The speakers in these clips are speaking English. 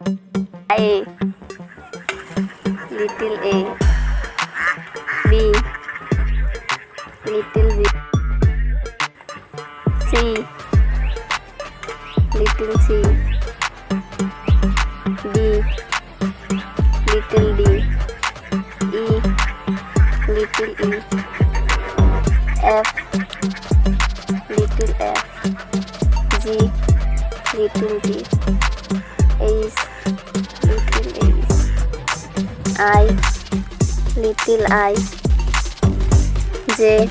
A, little a. B, little b. C, little c. D, little d. E, little e. F, little f. G, little g. H, little h. I, little I. J,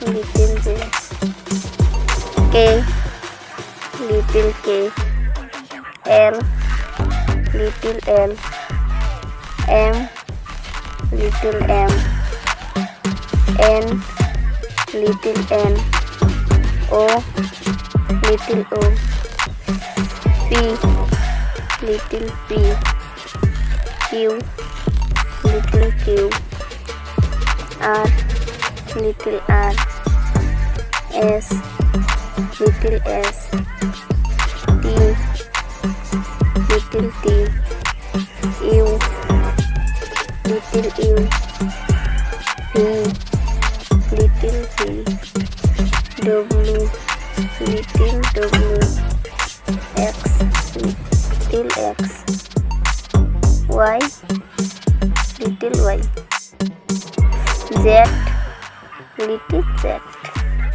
little j. K, little k. L, little l. M, little m. N, little n. O, little o. P, little p. Q, little q. R, little r. S, little s. T, little t. U, little u. V, little v. W, little w. X, little x. Y, little y. Z, little z.